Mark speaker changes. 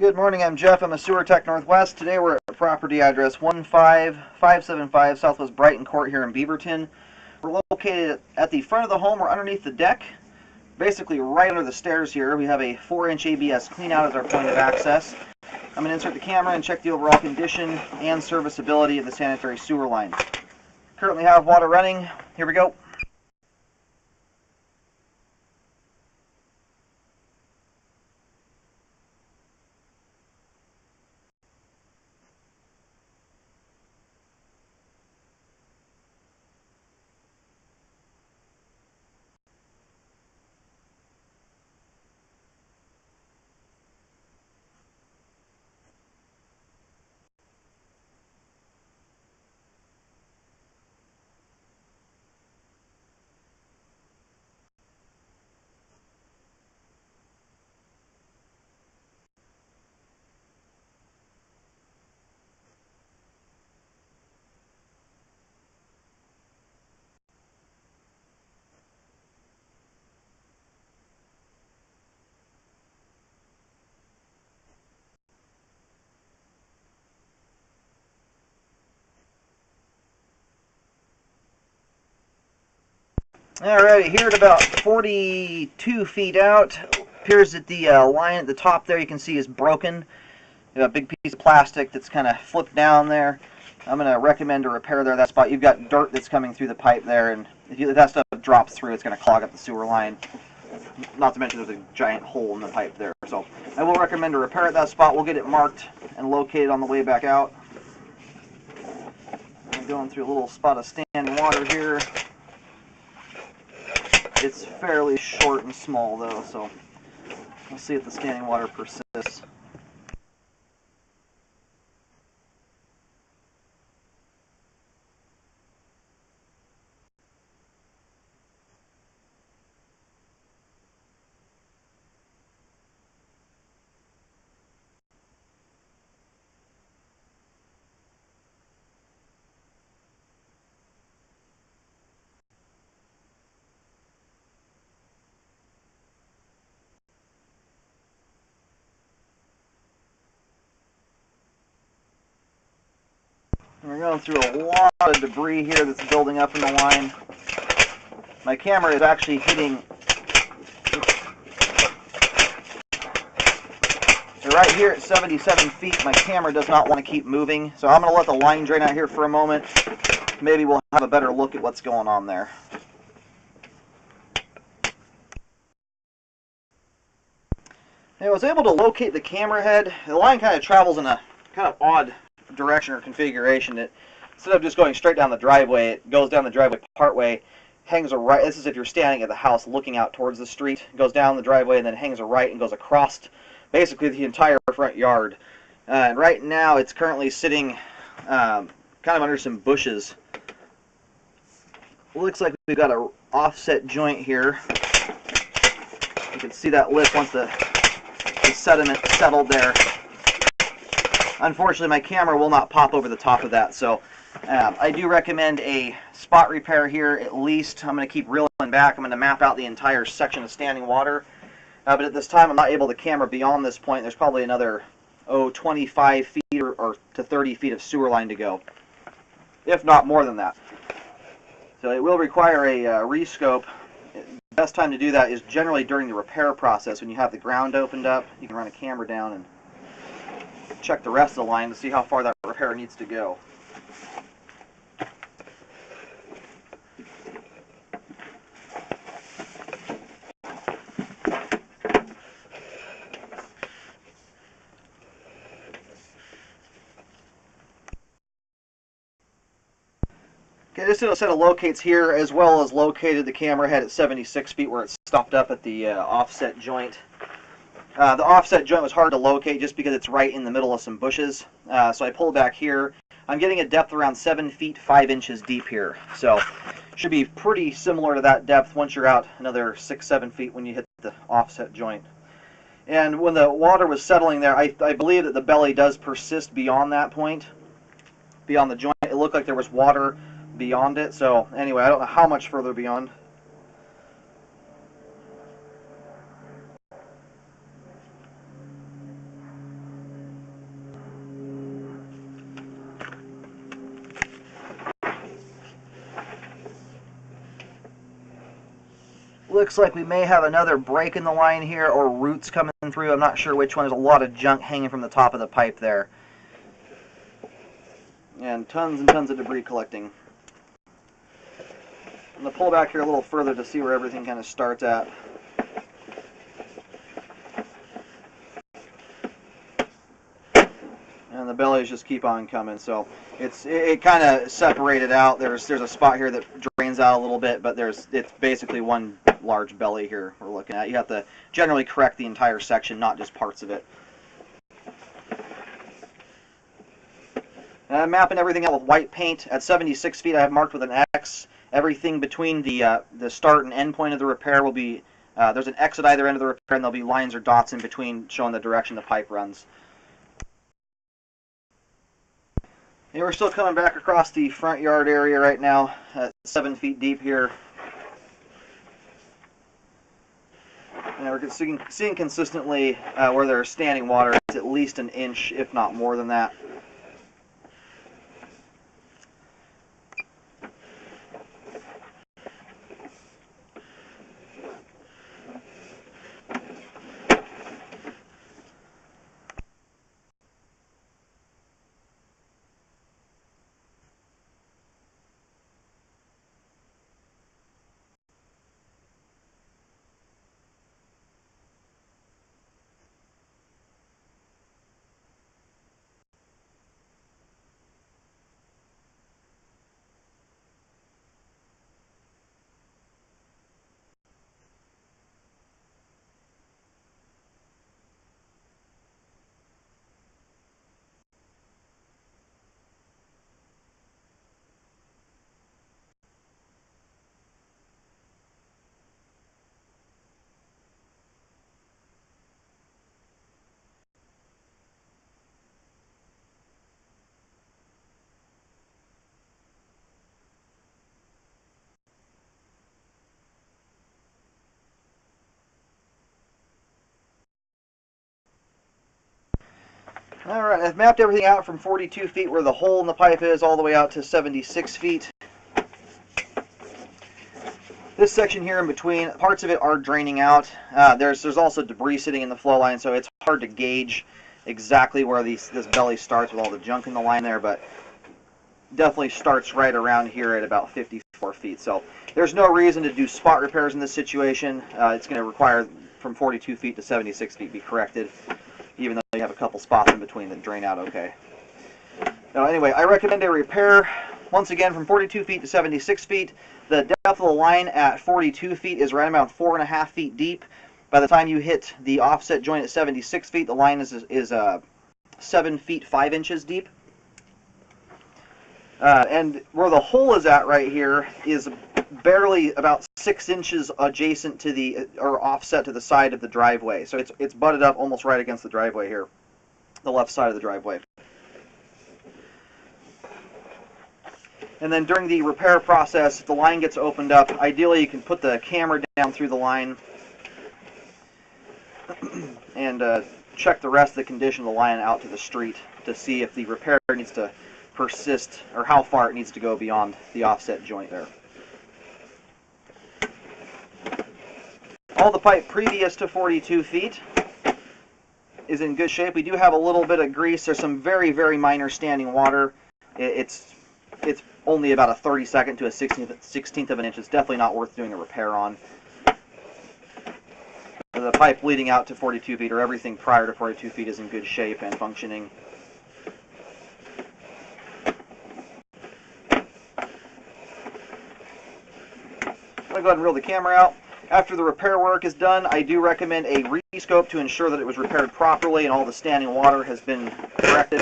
Speaker 1: Good morning, I'm Jeff. I'm a sewer tech Northwest. Today we're at property address 15575 Southwest Brighton Court here in Beaverton. We're located at the front of the home. We're underneath the deck, basically right under the stairs here. We have a 4-inch ABS cleanout as our point of access. I'm going to insert the camera and check the overall condition and serviceability of the sanitary sewer line. Currently have water running. Here we go. Alrighty, here at about 42 feet out, appears that the line at the top there you can see is broken. You got a big piece of plastic that's kind of flipped down there. I'm going to recommend a repair there. That spot, you've got dirt that's coming through the pipe there, and if that stuff drops through, it's going to clog up the sewer line. Not to mention there's a giant hole in the pipe there. So I will recommend a repair at that spot. We'll get it marked and located on the way back out. I'm going through a little spot of standing water here. It's fairly short and small though, so we'll see if the standing water persists. We're going through a lot of debris here that's building up in the line. My camera is actually hitting right here at 77 feet. My camera does not want to keep moving, so I'm going to let the line drain out here for a moment. Maybe we'll have a better look at what's going on there. I was able to locate the camera head. The line kind of travels in a kind of odd direction or configuration. It, instead of just going straight down the driveway, it goes down the driveway partway, hangs a right. This is if you're standing at the house looking out towards the street. It goes down the driveway and then hangs a right and goes across basically the entire front yard. And right now it's currently sitting kind of under some bushes. Looks like we've got an offset joint here. You can see that lift once the sediment settled there. Unfortunately, my camera will not pop over the top of that, so I do recommend a spot repair here at least. I'm going to keep reeling back. I'm going to map out the entire section of standing water, but at this time I'm not able to camera beyond this point. There's probably another 25 feet or to 30 feet of sewer line to go, if not more than that. So it will require a rescope. The best time to do that is generally during the repair process when you have the ground opened up. You can run a camera down and check the rest of the line to see how far that repair needs to go. Okay, this is a set of locates here, as well as located the camera head at 76 feet where it stopped up at the offset joint. The offset joint was hard to locate just because it's right in the middle of some bushes. So I pulled back here. I'm getting a depth around 7 feet 5 inches deep here. So should be pretty similar to that depth once you're out another 6-7 feet when you hit the offset joint. And when the water was settling there, I believe that the belly does persist beyond that point, beyond the joint. It looked like there was water beyond it. So anyway, I don't know how much further beyond. looks like we may have another break in the line here, or roots coming through. I'm not sure which one. There's a lot of junk hanging from the top of the pipe there. And tons of debris collecting. I'm going to pull back here a little further to see where everything kind of starts at. And the bellies just keep on coming, so it kind of separated out. There's a spot here that drains out a little bit, but it's basically one large belly here we're looking at. You have to generally correct the entire section, not just parts of it. And I'm mapping everything out with white paint. At 76 feet, I have marked with an X. Everything between the start and end point of the repair will be, there's an X at either end of the repair, and there'll be lines or dots in between showing the direction the pipe runs. And we're still coming back across the front yard area right now, at 7 feet deep here. And we're seeing consistently where there's standing water, it's at least an inch, if not more than that. Alright, I've mapped everything out from 42 feet where the hole in the pipe is all the way out to 76 feet. This section here in between, parts of it are draining out. There's also debris sitting in the flow line, so it's hard to gauge exactly where this belly starts with all the junk in the line there, but definitely starts right around here at about 54 feet. So there's no reason to do spot repairs in this situation. It's going to require from 42 feet to 76 feet be corrected, even though you have a couple spots in between that drain out okay. Now anyway, I recommend a repair, once again, from 42 feet to 76 feet. The depth of the line at 42 feet is right around 4.5 feet deep. By the time you hit the offset joint at 76 feet, the line is 7 feet 5 inches deep. And where the hole is at right here is barely about 6 inches adjacent to the, or offset to the side of the driveway. So it's butted up almost right against the driveway here, the left side of the driveway. And then during the repair process, if the line gets opened up, ideally you can put the camera down through the line and check the rest of the condition of the line out to the street to see if the repair needs to persist, or how far it needs to go beyond the offset joint there. All the pipe previous to 42 feet is in good shape. We do have a little bit of grease. There's some very, very minor standing water. It's only about a 32nd to a 16th of an inch. It's definitely not worth doing a repair on. The pipe leading out to 42 feet, or everything prior to 42 feet, is in good shape and functioning. I'm going to go ahead and reel the camera out. After the repair work is done, I do recommend a rescope to ensure that it was repaired properly and all the standing water has been corrected.